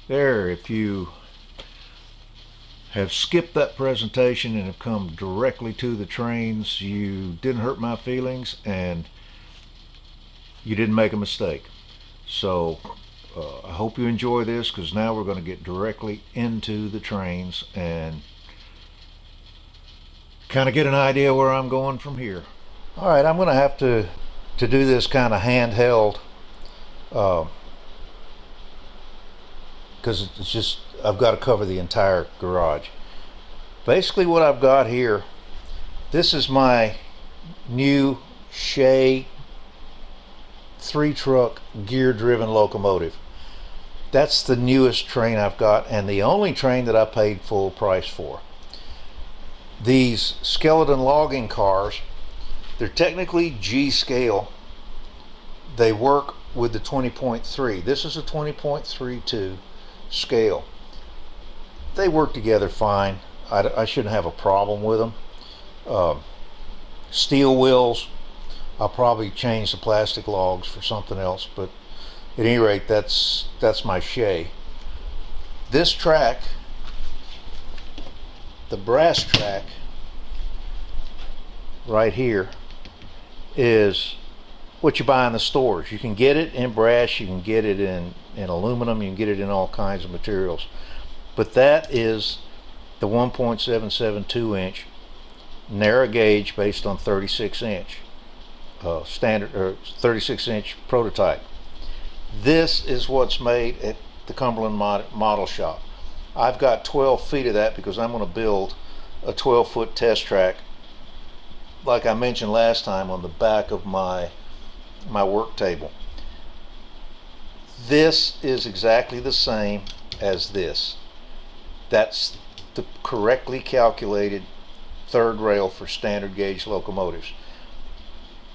There, if you have skipped that presentation and have come directly to the trains, you didn't hurt my feelings and you didn't make a mistake. So I hope you enjoy this, because now we're going to get directly into the trains and kind of get an idea where I'm going from here. All right, I'm going to have to do this kind of handheld, because it's just, I've got to cover the entire garage. Basically what I've got here, this is my new Shay 3-truck gear driven locomotive. That's the newest train I've got, and the only train that I paid full price for. These skeleton logging cars, they're technically G scale. They work with the 20.3. This is a 20.32 scale. They work together fine. I shouldn't have a problem with them. Steel wheels, I'll probably change the plastic logs for something else, but at any rate, that's my Shay. This track, the brass track right here, is what you buy in the stores. You can get it in brass, you can get it in aluminum, you can get it in all kinds of materials. But that is the 1.772 inch narrow gauge based on 36 inch standard, or 36 inch prototype. This is what's made at the Cumberland Model Shop. I've got 12 feet of that because I'm going to build a 12-foot test track, like I mentioned last time, on the back of my work table. This is exactly the same as this. That's the correctly calculated third rail for standard gauge locomotives.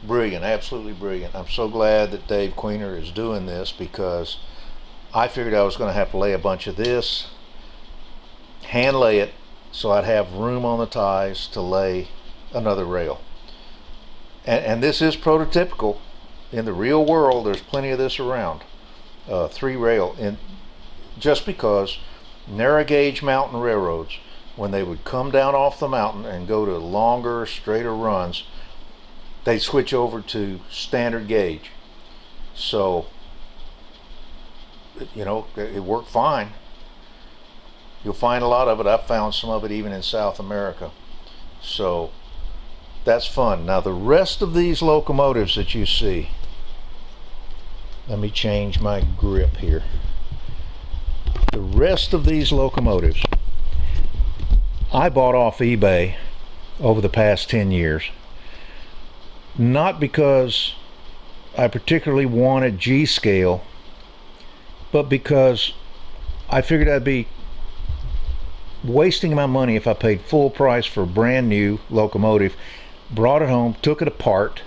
Brilliant, absolutely brilliant. I'm so glad that Dave Queener is doing this, because I figured I was going to have to lay a bunch of this, hand lay it, so I'd have room on the ties to lay another rail. And this is prototypical. In the real world, there's plenty of this around. 3 rail, and just because narrow gauge mountain railroads, when they would come down off the mountain and go to longer, straighter runs, they switch over to standard gauge. So, you know, it worked fine. You'll find a lot of it. I've found some of it even in South America. So that's fun. Now the rest of these locomotives that you see, let me change my grip here. The rest of these locomotives I bought off eBay over the past 10 years. Not because I particularly wanted G scale, but because I figured I'd be wasting my money if I paid full price for a brand new locomotive, brought it home, took it apart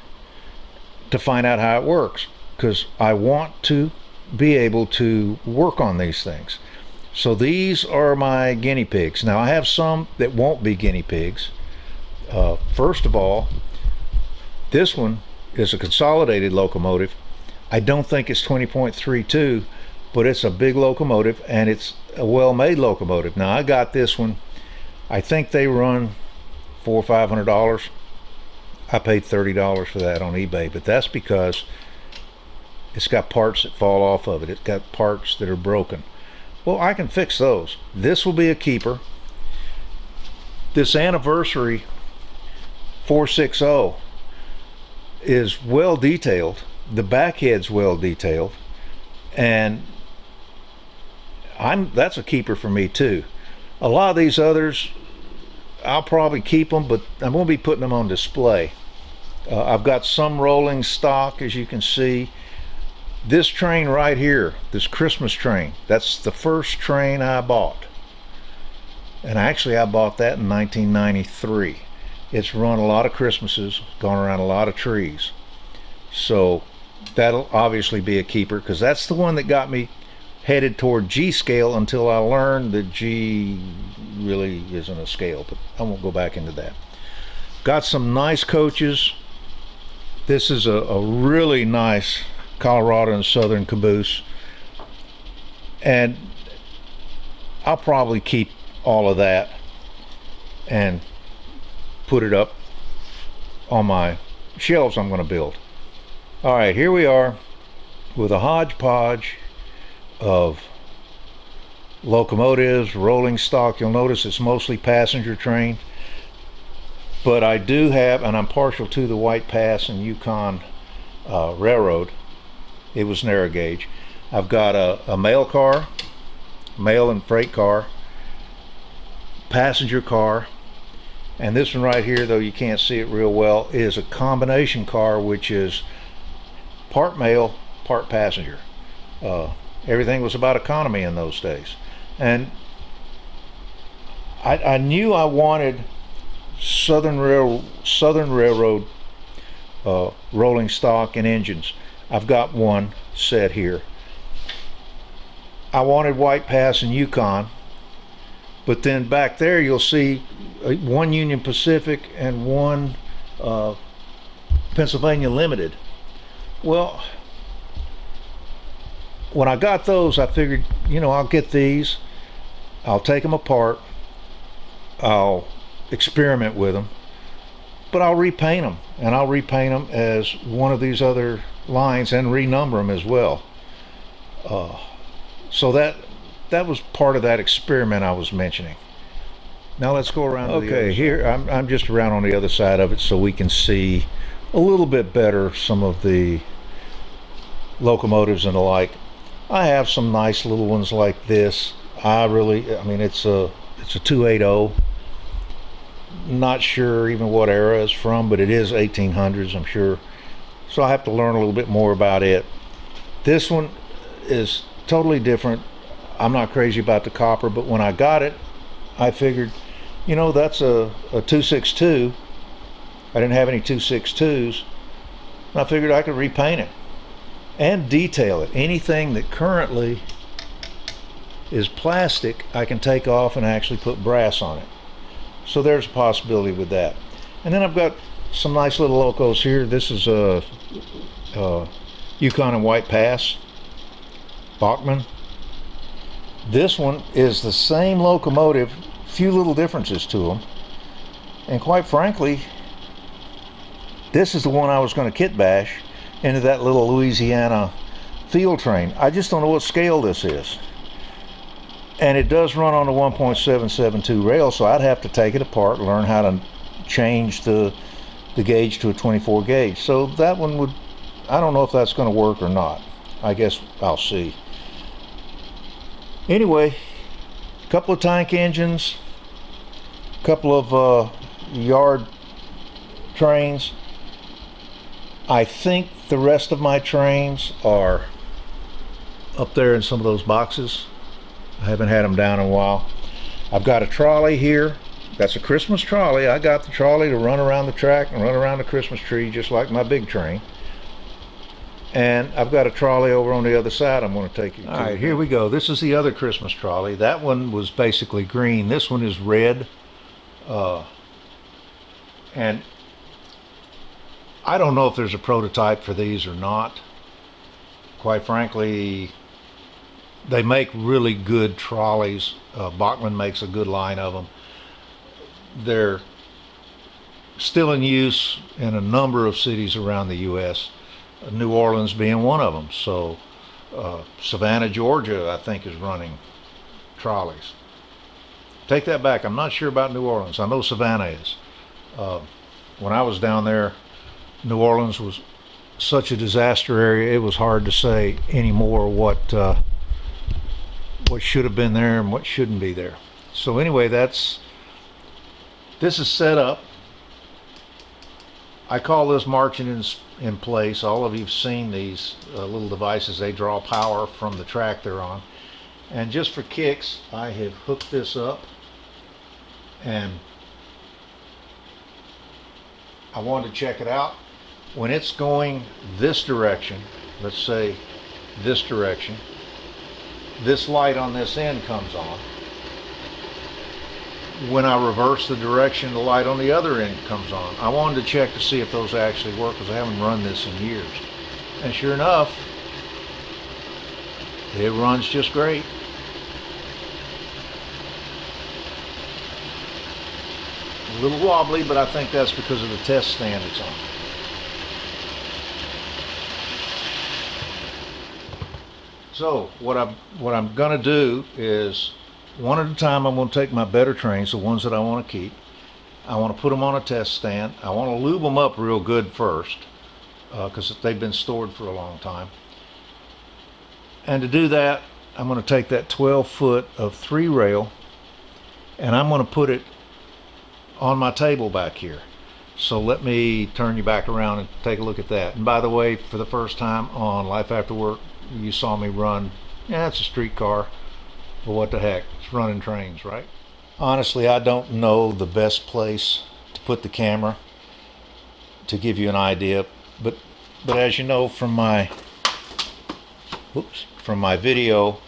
to find out how it works, because I want to be able to work on these things. So these are my guinea pigs. Now I have some that won't be guinea pigs. First of all, this one is a consolidated locomotive. I don't think it's 20.32, but it's a big locomotive, and it's a well-made locomotive. Now I got this one, I think they run $400 or $500. I paid $30 for that on eBay, but that's because it's got parts that fall off of it. It's got parts that are broken. Well, I can fix those. This will be a keeper. This Anniversary 460 is well detailed. The back head's well detailed, and that's a keeper for me too. A lot of these others, I'll probably keep them, but I'm going to be putting them on display. I've got some rolling stock, as you can see. This train right here, this Christmas train, that's the first train I bought. And actually I bought that in 1993. It's run a lot of Christmases, gone around a lot of trees. So that'll obviously be a keeper, because that's the one that got me headed toward G scale until I learned that G really isn't a scale, but I won't go back into that. Got some nice coaches. This is a really nice Colorado and Southern caboose, and I'll probably keep all of that and put it up on my shelves I'm going to build. All right, here we are with a hodgepodge of locomotives, rolling stock. You'll notice it's mostly passenger train, but I do have, and I'm partial to the White Pass and Yukon Railroad. It was narrow gauge. I've got a mail car, mail and freight car, passenger car, and this one right here, though you can't see it real well, is a combination car, which is part mail, part passenger. Everything was about economy in those days, and I knew I wanted Southern Railroad rolling stock and engines. I've got one set here. I wanted White Pass and Yukon, but then back there you'll see one Union Pacific and one Pennsylvania Limited. Well, when I got those, I figured, you know, I'll get these, I'll take them apart, I'll experiment with them, but I'll repaint them, and I'll repaint them as one of these other lines and renumber them as well. So that was part of that experiment I was mentioning. Now let's go around to the other side. Here I'm just around on the other side of it so we can see a little bit better some of the locomotives and the like. I have some nice little ones like this. I mean, it's a 280. Not sure even what era it's from, but it is 1800s, I'm sure. So I have to learn a little bit more about it. This one is totally different. I'm not crazy about the copper, but when I got it, I figured, you know, that's a 262. I didn't have any 262s. And I figured I could repaint it and detail it. Anything that currently is plastic, I can take off and actually put brass on it. So there's a possibility with that. And then I've got some nice little locos here. This is a Yukon and White Pass Bachmann. This one is the same locomotive, few little differences to them, and quite frankly, this is the one I was going to kit bash into that little Louisiana field train. I just don't know what scale this is, and it does run on a 1.772 rail, so I'd have to take it apart and learn how to change the gauge to a 24 gauge. So that one would, I don't know if that's going to work or not. I guess I'll see. Anyway, a couple of tank engines, a couple of yard trains. I think the rest of my trains are up there in some of those boxes. I haven't had them down in a while. I've got a trolley here. That's a Christmas trolley. I got the trolley to run around the track and run around the Christmas tree just like my big train. And I've got a trolley over on the other side I'm going to take you to. All right, here we go. This is the other Christmas trolley. That one was basically green. This one is red. And I don't know if there's a prototype for these or not. Quite frankly, they make really good trolleys. Bachmann makes a good line of them. They're still in use in a number of cities around the U.S., New Orleans being one of them. So Savannah, Georgia, I think, is running trolleys. Take that back. I'm not sure about New Orleans. I know Savannah is. When I was down there, New Orleans was such a disaster area, it was hard to say anymore what should have been there and what shouldn't be there. So anyway, this is set up. I call this marching in place. All of you've seen these little devices. They draw power from the track they're on. And just for kicks, I have hooked this up, and I wanted to check it out. When it's going this direction, let's say this direction, this light on this end comes on. When I reverse the direction, the light on the other end comes on. I wanted to check to see if those actually work because I haven't run this in years. And sure enough, it runs just great. A little wobbly, but I think that's because of the test stand it's on. So what I'm gonna do is, one at a time, I'm gonna take my better trains, the ones that I want to keep. I want to put them on a test stand. I want to lube them up real good first, because they've been stored for a long time. And to do that, I'm going to take that 12 foot of 3-rail and I'm going to put it on my table back here. So let me turn you back around and take a look at that. And by the way, for the first time on Life After Work, you saw me run, yeah, it's a streetcar, but what the heck, it's running trains, right? Honestly, I don't know the best place to put the camera to give you an idea, but as you know from my video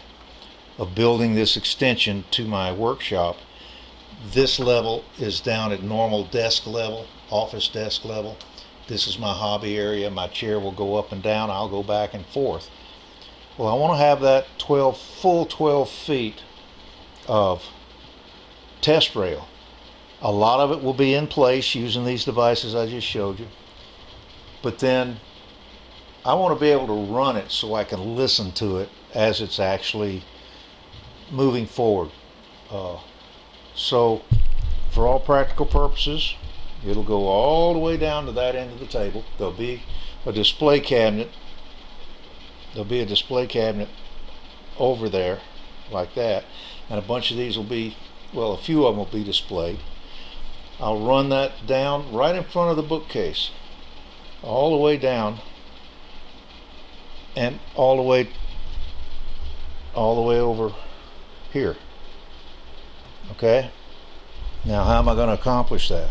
of building this extension to my workshop, this level is down at normal desk level, office desk level. This is my hobby area. My chair will go up and down. I'll go back and forth. Well, I want to have that full 12 feet of test rail. A lot of it will be in place using these devices I just showed you. But then I want to be able to run it so I can listen to it as it's actually moving forward. So for all practical purposes, it'll go all the way down to that end of the table. There'll be a display cabinet. There'll be a display cabinet over there like that, and a bunch of these will be, well, a few of them will be displayed. I'll run that down right in front of the bookcase, all the way down, and all the way over here. Okay, now how am I going to accomplish that?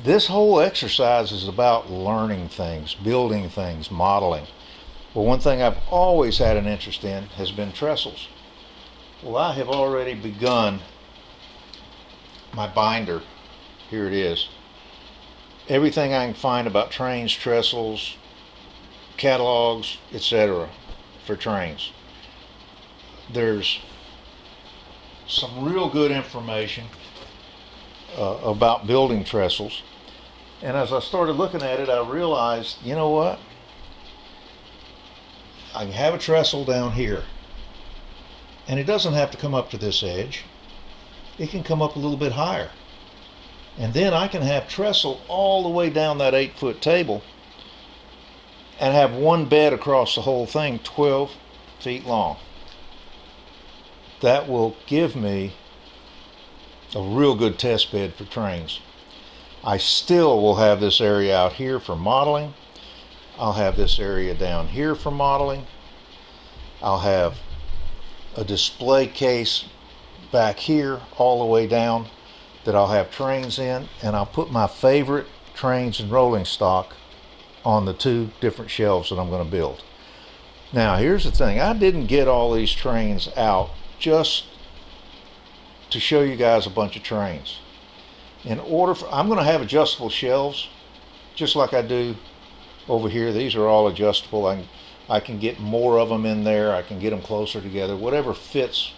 This whole exercise is about learning things, building things, modeling. Well, one thing I've always had an interest in has been trestles. Well, I have already begun my binder. Here it is. Everything I can find about trains, trestles, catalogs, etc. for trains. There's some real good information about building trestles. And as I started looking at it, I realized, you know what? I can have a trestle down here. And it doesn't have to come up to this edge. It can come up a little bit higher. And then I can have trestle all the way down that 8-foot table and have one bed across the whole thing, 12 feet long. That will give me a real good test bed for trains. I still will have this area out here for modeling. I'll have this area down here for modeling. I'll have a display case back here all the way down that I'll have trains in, and I'll put my favorite trains and rolling stock on the 2 different shelves that I'm going to build. Now here's the thing, I didn't get all these trains out just to show you guys a bunch of trains. I'm going to have adjustable shelves just like I do over here. These are all adjustable. I can get more of them in there. I can get them closer together, whatever fits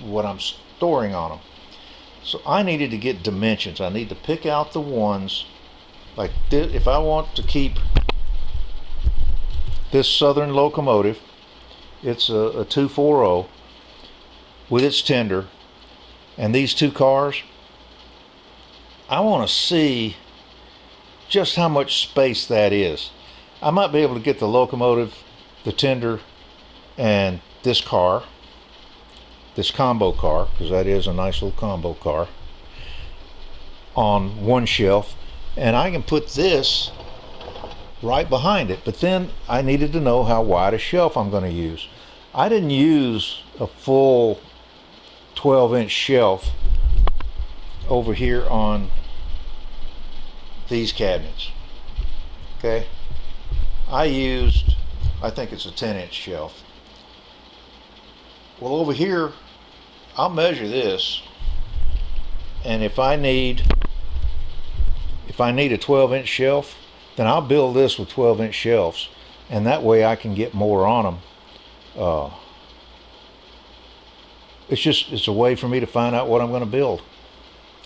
what I'm storing on them. So I needed to get dimensions. I need to pick out the ones like this. If I want to keep this Southern locomotive, it's a 240 with its tender, and these 2 cars, I want to see just how much space that is. I might be able to get the locomotive, the tender, and this car, this combo car, because that is a nice little combo car, on one shelf, and I can put this right behind it. But then I needed to know how wide a shelf I'm going to use. I didn't use a full 12-inch shelf over here on these cabinets. Okay, I think it's a 10-inch shelf. Well, over here I'll measure this, and if I need a 12-inch shelf, then I'll build this with 12-inch shelves, and that way I can get more on them. It's a way for me to find out what I'm going to build.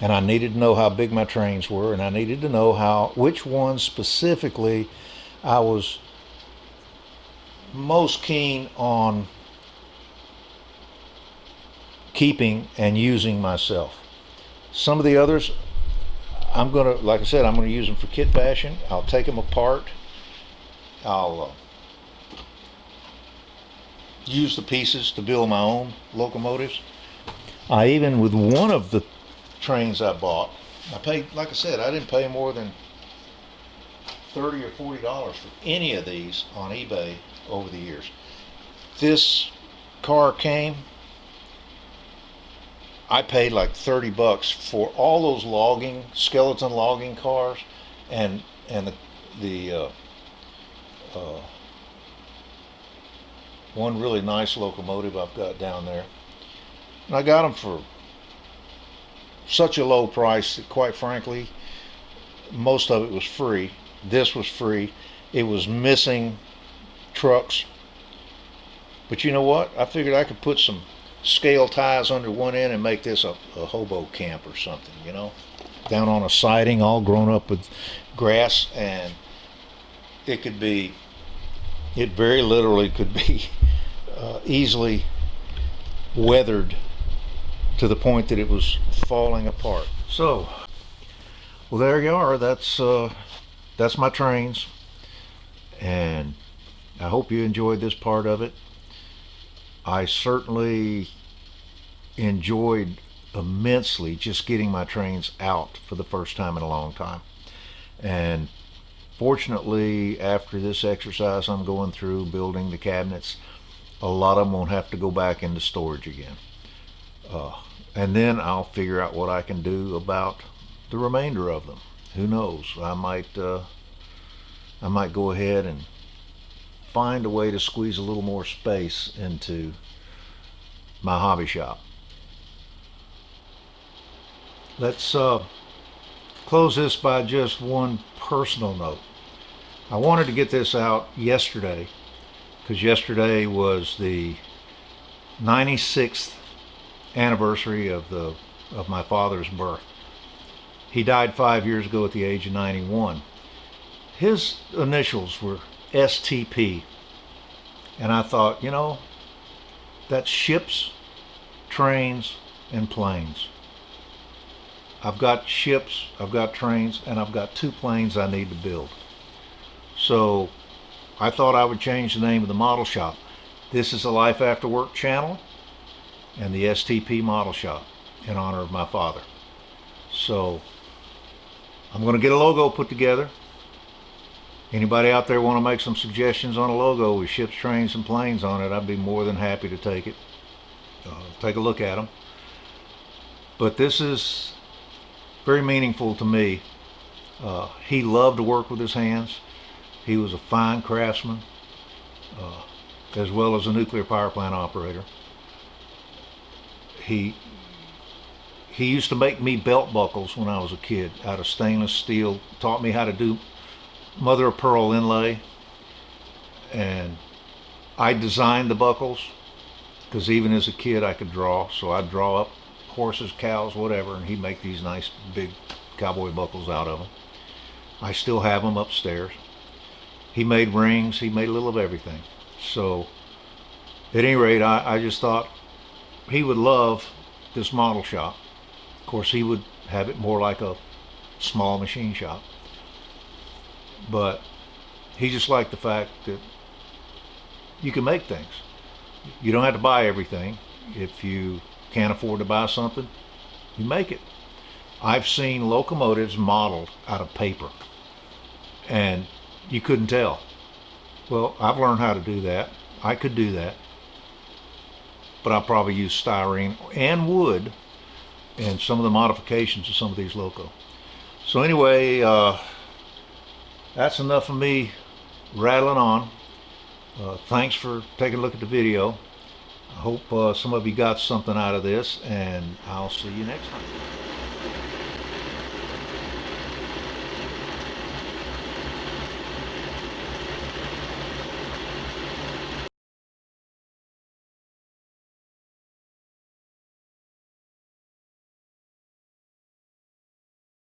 And I needed to know how big my trains were, and I needed to know which ones specifically I was most keen on keeping and using myself. Some of the others, I'm gonna, like I said, I'm gonna use them for kit bashing. I'll take them apart. I'll use the pieces to build my own locomotives. I even, with one of the trains I bought, I paid, like I said, I didn't pay more than $30 or $40 for any of these on eBay over the years. This car came, I paid like $30 for all those skeleton logging cars, and the one really nice locomotive I've got down there. And I got them for such a low price that, quite frankly, most of it was free. This was free. It was missing trucks. But you know what? I figured I could put some scale ties under one end and make this a hobo camp or something, you know, down on a siding all grown up with grass, and it very literally could be easily weathered to the point that it was falling apart. So, well, there you are. That's my trains, and I hope you enjoyed this part of it. I certainly enjoyed immensely just getting my trains out for the first time in a long time. And fortunately, after this exercise I'm going through building the cabinets, a lot of them won't have to go back into storage again. And then I'll figure out what I can do about the remainder of them. Who knows? I might go ahead and find a way to squeeze a little more space into my hobby shop. Let's close this by just one personal note. I wanted to get this out yesterday because yesterday was the 96th anniversary of my father's birth. He died 5 years ago at the age of 91. His initials were STP, and I thought, you know, that's ships, trains, and planes. I've got ships, I've got trains, and I've got 2 planes I need to build. So I thought I would change the name of the model shop. This is a Life After Work channel and the STP model shop in honor of my father. So I'm going to get a logo put together. Anybody out there want to make some suggestions on a logo with ships, trains, and planes on it, I'd be more than happy to take it. Take a look at them. But this is very meaningful to me. He loved to work with his hands. He was a fine craftsman, as well as a nuclear power plant operator. He used to make me belt buckles when I was a kid out of stainless steel. Taught me how to do mother of pearl inlay, and I designed the buckles because even as a kid I could draw, so I'd draw up horses, cows, whatever, and he'd make these nice big cowboy buckles out of them. I still have them upstairs. He made rings, he made a little of everything. So at any rate, I just thought he would love this model shop. Of course, he would have it more like a small machine shop. But he just liked the fact that you can make things. You don't have to buy everything. If you can't afford to buy something, you make it. I've seen locomotives modeled out of paper, and you couldn't tell. Well, I've learned how to do that. I could do that. But I'll probably use styrene and wood in some of the modifications of some of these loco. So anyway, that's enough of me rattling on. Thanks for taking a look at the video. I hope some of you got something out of this, and I'll see you next time.